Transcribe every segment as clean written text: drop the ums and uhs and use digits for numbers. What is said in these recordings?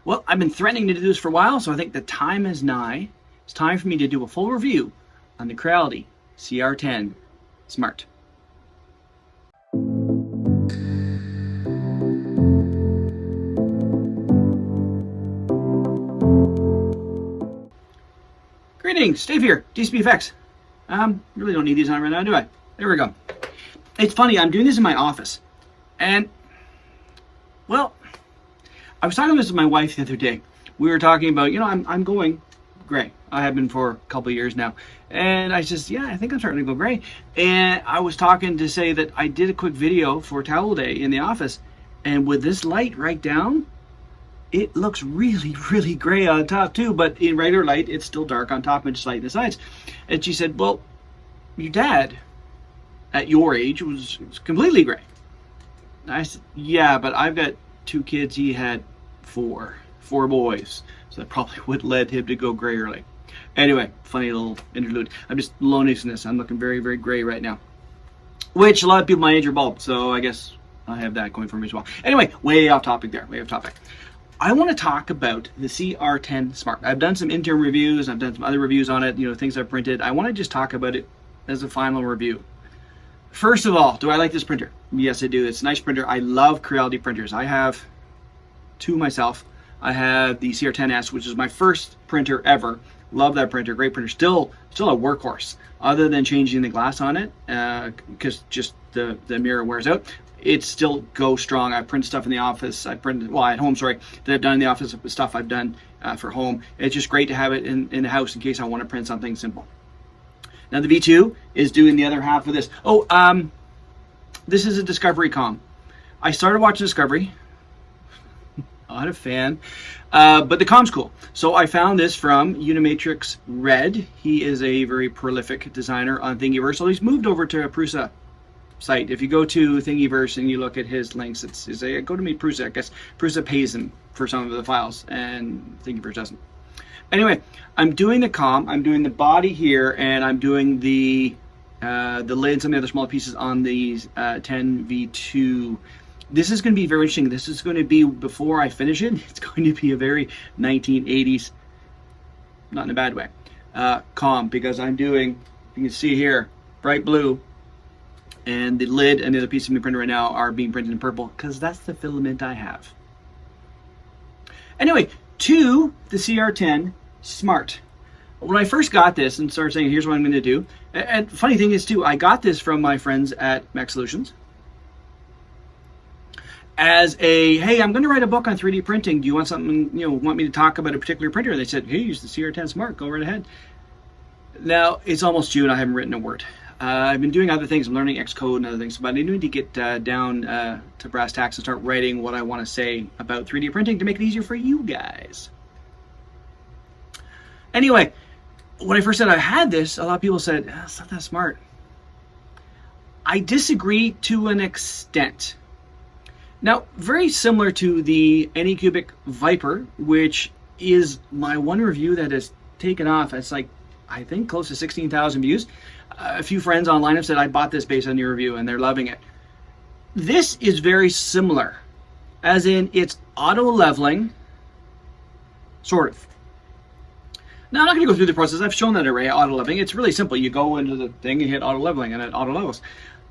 Well, I've been threatening to do this for a while, so I think the time is nigh. It's time for me to do a full review on the Creality CR10 Smart. Greetings, Dave here, DCP really don't need these on right now, do I? There we go. It's funny, I'm doing this in my office, and, well, I was talking with my wife the other day. We were talking about, I'm going gray. I have been for a couple of years now. And I says, yeah, I think I'm starting to go gray. And I was talking to say that I did a quick video for Towel Day in the office. And with this light right down, it looks really, really gray on top too. But in regular light, it's still dark on top and just light in the sides. And she said, well, your dad at your age was completely gray. And I said, yeah, but I've got 2 kids. He had 4 boys, so that probably would led him to go gray early. Anyway, funny little interlude. I'm just loneliness. I'm looking very, very gray right now, which a lot of people my age are bald, so I guess I have that going for me as well. Anyway, way off topic there, way off topic. I want to talk about the CR10 Smart. I've done some interim reviews, I've done some other reviews on it, things I've printed. I want to just talk about it as a final review. First of all, do I like this printer? Yes, I do. It's a nice printer. I love Creality printers. I have 2 myself. I have the CR10S, which is my first printer ever. Love that printer. Great printer. Still a workhorse. Other than changing the glass on it, because just the mirror wears out, it still goes strong. I print stuff in the office. I printed, at home, sorry, that I've done in the office, stuff I've done for home. It's just great to have it in the house in case I want to print something simple. Now the V2 is doing the other half of this. This is a Discovery comm. I started watching Discovery. Not a fan, but the comm's cool. So I found this from Unimatrix Red. He is a very prolific designer on Thingiverse. So he's moved over to a Prusa site. If you go to Thingiverse and you look at his links, it's a go to meet Prusa. I guess Prusa pays him for some of the files, and Thingiverse doesn't. Anyway, I'm doing the comm. I'm doing the body here, and I'm doing the lid, some of the other smaller pieces on the 10V2. This is going to be very interesting. This is going to be, before I finish it, it's going to be a very 1980s, not in a bad way, comm, because I'm doing, you can see here, bright blue, and the lid and the other pieces being printed right now are being printed in purple, because that's the filament I have. Anyway, to the CR10 Smart. When I first got this and started saying, here's what I'm going to do, and funny thing is too, I got this from my friends at Mac Solutions as a, hey, I'm going to write a book on 3D printing. Do you want something, want me to talk about a particular printer? And they said, hey, use the CR10 Smart, go right ahead. Now, it's almost June, I haven't written a word. I've been doing other things, I'm learning Xcode and other things, but I need to get down to brass tacks and start writing what I want to say about 3D printing to make it easier for you guys. Anyway, when I first said I had this, a lot of people said, it's not that smart. I disagree to an extent. Now, very similar to the Anycubic Viper, which is my one review that has taken off. It's like, I think, close to 16,000 views. A few friends online have said, I bought this based on your review, and they're loving it. This is very similar, as in it's auto-leveling, sort of. Now, I'm not going to go through the process. I've shown that array, auto-leveling. It's really simple. You go into the thing and hit auto-leveling, and it auto-levels.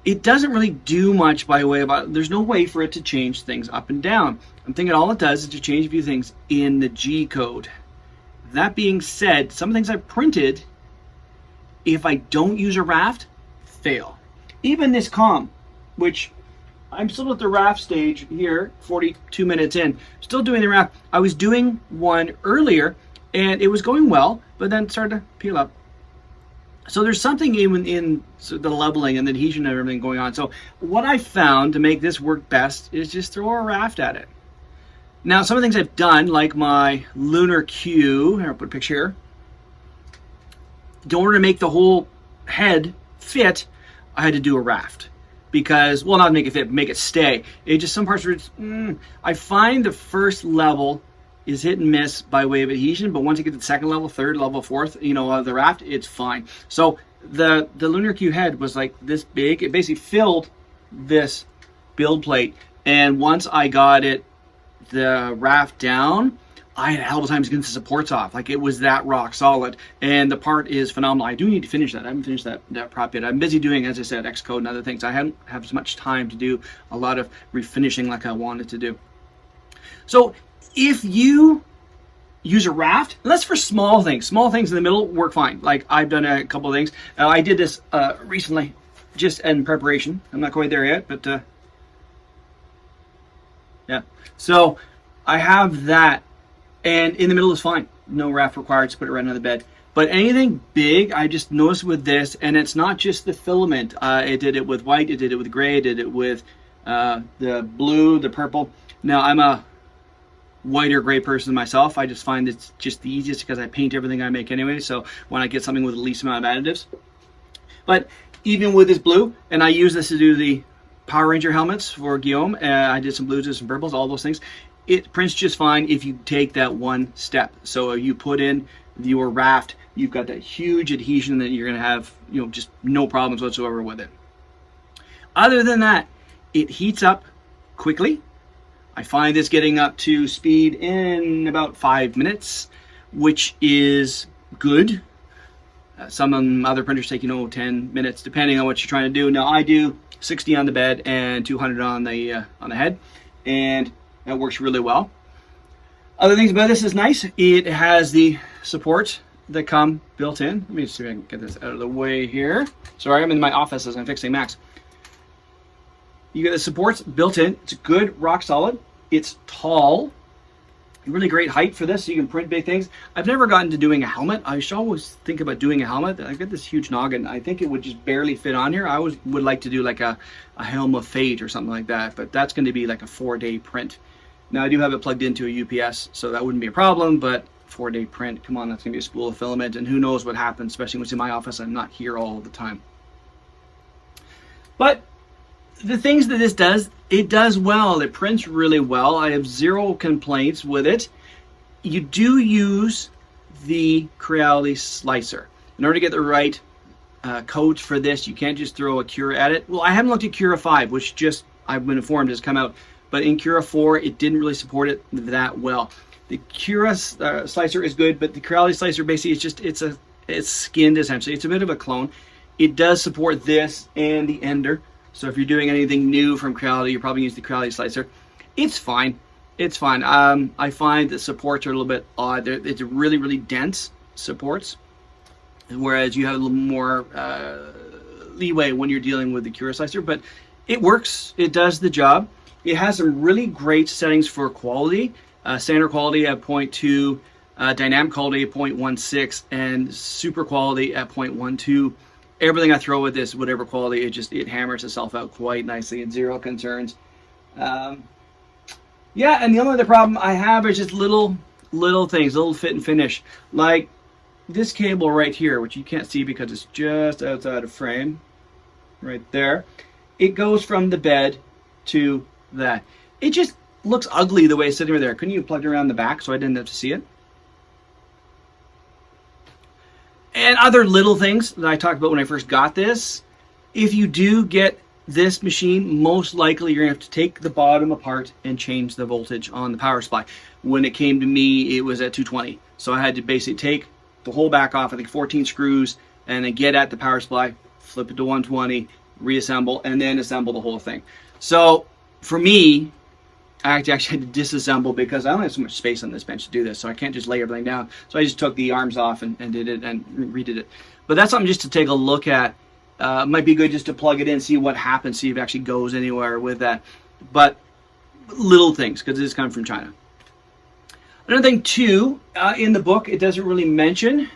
It doesn't really do much by way of, there's no way for it to change things up and down. I'm thinking all it does is to change a few things in the G code. That being said, some things I've printed, if I don't use a raft, fail. Even this comm, which I'm still at the raft stage here, 42 minutes in, still doing the raft. I was doing one earlier, and it was going well, but then it started to peel up. So there's something in the leveling and the adhesion and everything going on. So what I found to make this work best is just throw a raft at it. Now, some of the things I've done, like my lunar Q, here, I'll put a picture here. In order to make the whole head fit, I had to do a raft. Because, well, not make it fit, but make it stay. It just, some parts were just, I find the first level is hit and miss by way of adhesion, but once you get to the second level, third level, fourth, of the raft, it's fine. So the lunar Q head was like this big. It basically filled this build plate. And once I got it, the raft down, I had a hell of a time getting the supports off. Like, it was that rock solid. And the part is phenomenal. I do need to finish that. I haven't finished that prop yet. I'm busy doing, as I said, Xcode and other things. I haven't have as much time to do a lot of refinishing like I wanted to do. So if you use a raft, and that's for small things. Small things in the middle work fine. Like, I've done a couple of things. I did this recently, just in preparation. I'm not quite there yet, but yeah. So I have that. And in the middle is fine. No raft required, to put it right on the bed. But anything big, I just noticed with this, and it's not just the filament. It did it with white, it did it with gray, it did it with the blue, the purple. Now, I'm a white or gray person myself. I just find it's just the easiest because I paint everything I make anyway. So when I get something with the least amount of additives. But even with this blue, and I use this to do the Power Ranger helmets for Guillaume. I did some blues and some purples, all those things. It prints just fine if you take that one step. So you put in your raft, you've got that huge adhesion that you're going to have, just no problems whatsoever with it. Other than that, it heats up quickly. I find this getting up to speed in about 5 minutes, which is good. Some other printers take 10 minutes, depending on what you're trying to do. Now, I do 60 on the bed and 200 on the head, and that works really well. Other things about this is nice. It has the supports that come built in. Let me see if I can get this out of the way here. Sorry, I'm in my office as I'm fixing Macs. You get the supports built in. It's good, rock solid. It's tall. Really great height for this, so you can print big things. I've never gotten to doing a helmet. I should always think about doing a helmet. I've got this huge noggin. I think it would just barely fit on here. I always would like to do like a Helm of Fate or something like that, but that's going to be like a 4-day print. Now, I do have it plugged into a UPS, so that wouldn't be a problem, but 4-day print, come on, that's going to be a spool of filament, and who knows what happens, especially when it's in my office. I'm not here all the time. But the things that this does, it does well. It prints really well. I have zero complaints with it. You do use the Creality slicer. In order to get the right codes for this, you can't just throw a Cura at it. Well, I haven't looked at Cura 5, which just, I've been informed, has come out. But in Cura 4, it didn't really support it that well. The Cura slicer is good, but the Creality slicer basically is just, it's skinned essentially. It's a bit of a clone. It does support this and the Ender. So if you're doing anything new from Creality, you're probably using the Creality slicer. It's fine. It's fine. I find the supports are a little bit odd. It's really, really dense supports, whereas you have a little more leeway when you're dealing with the Cura slicer. But it works. It does the job. It has some really great settings for quality. Standard quality at 0.2, dynamic quality at 0.16, and super quality at 0.12. Everything I throw with this, whatever quality, it hammers itself out quite nicely and zero concerns. Yeah, and the only other problem I have is just little things, little fit and finish. Like this cable right here, which you can't see because it's just outside of frame, right there. It goes from the bed to that. It just looks ugly the way it's sitting right there. Couldn't you plug it around the back so I didn't have to see it? And other little things that I talked about when I first got this. If you do get this machine, most likely you're going to have to take the bottom apart and change the voltage on the power supply. When it came to me, it was at 220. So I had to basically take the whole back off, I think 14 screws, and then get at the power supply, flip it to 120, reassemble, and then assemble the whole thing. So for me, I actually had to disassemble because I don't have so much space on this bench to do this, so I can't just lay everything down. So I just took the arms off and did it and redid it. But that's something just to take a look at. Might be good just to plug it in, see what happens, see if it actually goes anywhere with that. But little things, because this is coming from China. Another thing too, in the book, it doesn't really mention,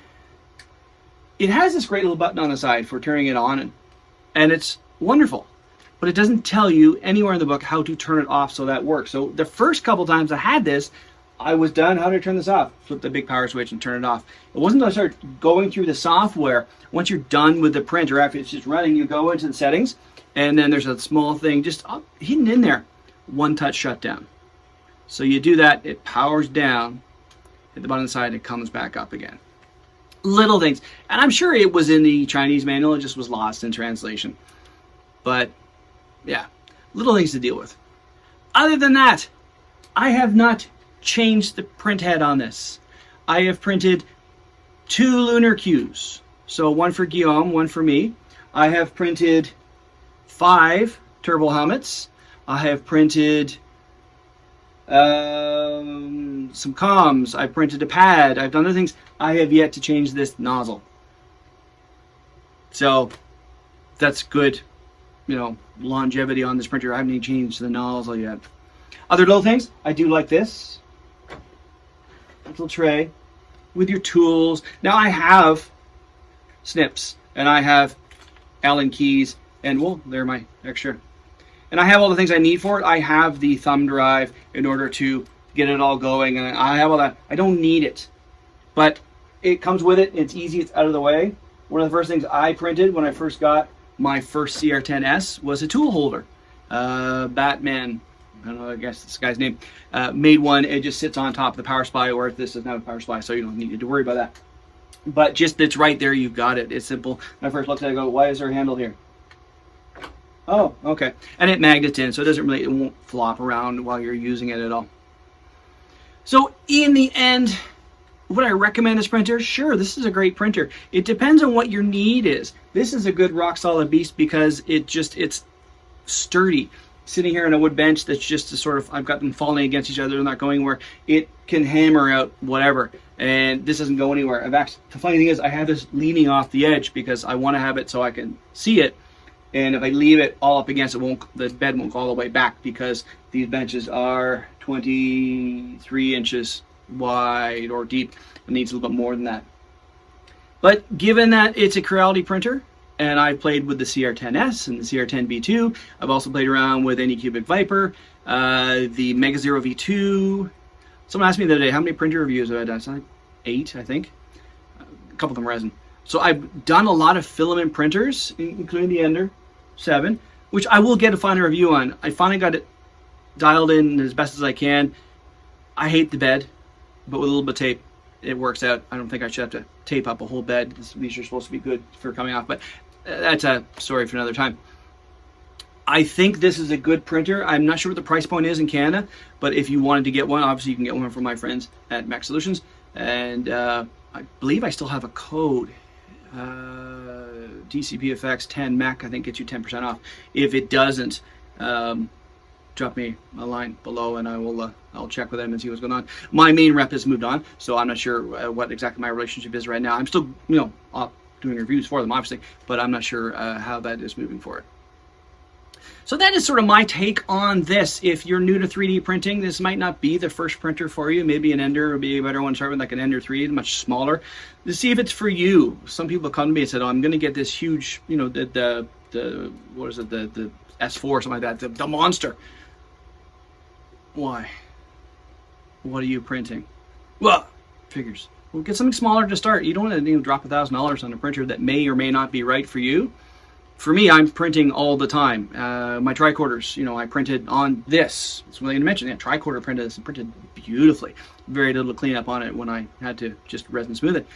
it has this great little button on the side for turning it on, and it's wonderful. But it doesn't tell you anywhere in the book how to turn it off so that works. So the first couple times I had this, I was done. How do I turn this off? Flip the big power switch and turn it off. It wasn't until I started going through the software, once you're done with the print or after it's just running, you go into the settings, and then there's a small thing just hidden in there, one-touch shutdown. So you do that, it powers down, hit the button on the side, it comes back up again. Little things. And I'm sure it was in the Chinese manual, it just was lost in translation. But yeah, little things to deal with. Other than that, I have not changed the print head on this. I have printed 2 lunar cues. So one for Guillaume, one for me. I have printed 5 turbo helmets. I have printed some comms. I printed a pad. I've done other things. I have yet to change this nozzle. So that's good, longevity on this printer. I haven't even changed the nozzle yet. Other little things, I do like this little tray with your tools. Now I have snips and I have Allen keys and they're my extra. And I have all the things I need for it. I have the thumb drive in order to get it all going, and I have all that. I don't need it, but it comes with it. It's easy. It's out of the way. One of the first things I printed when I first got my first CR10S was a tool holder. Batman, I don't know, I guess this guy's name, made one. It just sits on top of the power supply, or if this is not a power supply, so you don't need to worry about that. But just it's right there. You've got it. It's simple. When I first looked at it, I go, why is there a handle here? Oh, okay. And it magnets in, so it won't flop around while you're using it at all. So in the end, would I recommend this printer? Sure, this is a great printer. It depends on what your need is. This is a good rock solid beast because it's sturdy. Sitting here on a wood bench that's just a sort of, I've got them falling against each other, they're not going anywhere. It can hammer out whatever, and this doesn't go anywhere. The funny thing is I have this leaning off the edge because I want to have it so I can see it. And if I leave it all up against it, the bed won't go all the way back because these benches are 23 inches wide or deep. It needs a little bit more than that. But given that it's a Creality printer, and I've played with the CR10S and the CR10V2, I've also played around with Anycubic Viper, the Mega Zero V2. Someone asked me the other day, how many printer reviews have I done? It's like 8, I think. A couple of them resin. So I've done a lot of filament printers, including the Ender 7, which I will get a final review on. I finally got it dialed in as best as I can. I hate the bed, but with a little bit of tape, it works out. I don't think I should have to tape up a whole bed. These are supposed to be good for coming off, but that's a story for another time. I think this is a good printer. I'm not sure what the price point is in Canada, but if you wanted to get one, obviously you can get one from my friends at Mac Solutions. And I believe I still have a code. DCPFX 10 Mac, I think, gets you 10% off. If it doesn't, drop me a line below and I'll check with them and see what's going on. My main rep has moved on, so I'm not sure what exactly my relationship is right now. I'm still doing reviews for them, obviously, but I'm not sure how that is moving forward. So that is sort of my take on this. If you're new to 3D printing, this might not be the first printer for you. Maybe an Ender would be a better one to start with, like an Ender 3, much smaller, to see if it's for you. Some people come to me and said, oh, I'm going to get this huge, the what is it, the S4 or something like that, the monster. Why? What are you printing? Well, figures. Well, get something smaller to start. You don't want to drop $1,000 on a printer that may or may not be right for you. For me, I'm printing all the time. My tricorders, I printed on this. That's one thing to mention. Yeah, tricorder printed this and printed beautifully. Very little cleanup on it when I had to just resin smooth it.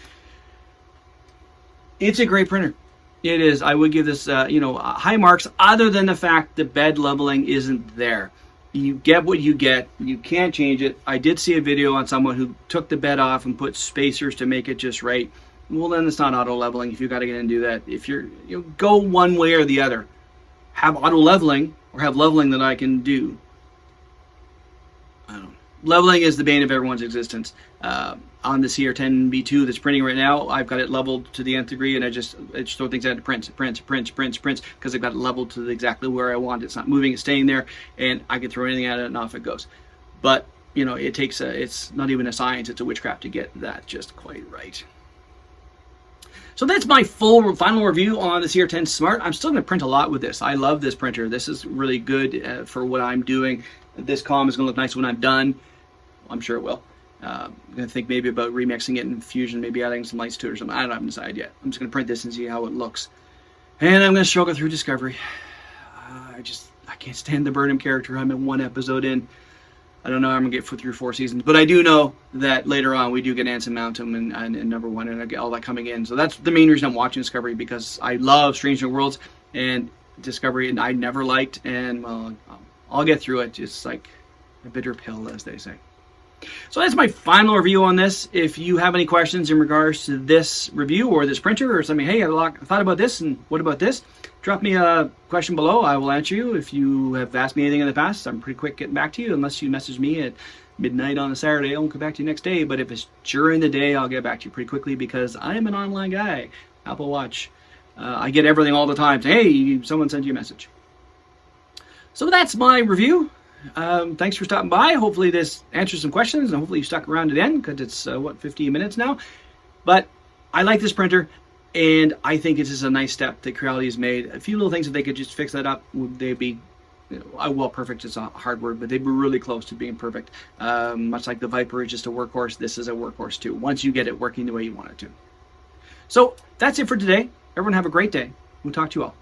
It's a great printer. It is. I would give this, high marks, other than the fact the bed leveling isn't there. You get what you get. You can't change it. I did see a video on someone who took the bed off and put spacers to make it just right. Well, then it's not auto leveling if you got to get in and do that. If you're, go one way or the other. Have auto leveling or have leveling that I can do. I don't know. Leveling is the bane of everyone's existence. On the CR10V2 that's printing right now, I've got it leveled to the nth degree, and I just throw things out to print, because I've got it leveled to exactly where I want it. It's not moving, it's staying there, and I can throw anything at it and off it goes. But, it takes it's not even a science, it's a witchcraft to get that just quite right. So that's my final review on the CR10 Smart. I'm still going to print a lot with this. I love this printer. This is really good for what I'm doing. This column is going to look nice when I'm done. I'm sure it will. I'm going to think maybe about remixing it in Fusion, maybe adding some lights to it or something. I haven't decided yet. I'm just going to print this and see how it looks. And I'm going to struggle through Discovery. I can't stand the Burnham character. I'm in one episode in. I don't know how I'm going to get through 4 seasons. But I do know that later on we do get Anson Mountain and number 1, and I get all that coming in. So that's the main reason I'm watching Discovery, because I love Strange New Worlds, and Discovery and I never liked. And, well, I'll get through it. Just like a bitter pill, as they say. So that's my final review on this. If you have any questions in regards to this review or this printer or something, hey, I thought about this and what about this? Drop me a question below. I will answer you. If you have asked me anything in the past, I'm pretty quick getting back to you, unless you message me at midnight on a Saturday. I won't get back to you next day, but if it's during the day, I'll get back to you pretty quickly because I am an online guy. Apple Watch. I get everything all the time. Hey, someone sent you a message. So that's my review. Thanks for stopping by. Hopefully this answers some questions, and hopefully you stuck around to the end because it's, 15 minutes now. But I like this printer, and I think it's just a nice step that Creality has made. A few little things, if they could just fix that up, they'd be, well, perfect is a hard word, but they'd be really close to being perfect. Much like the Viper is just a workhorse, this is a workhorse too, once you get it working the way you want it to. So that's it for today. Everyone have a great day. We'll talk to you all.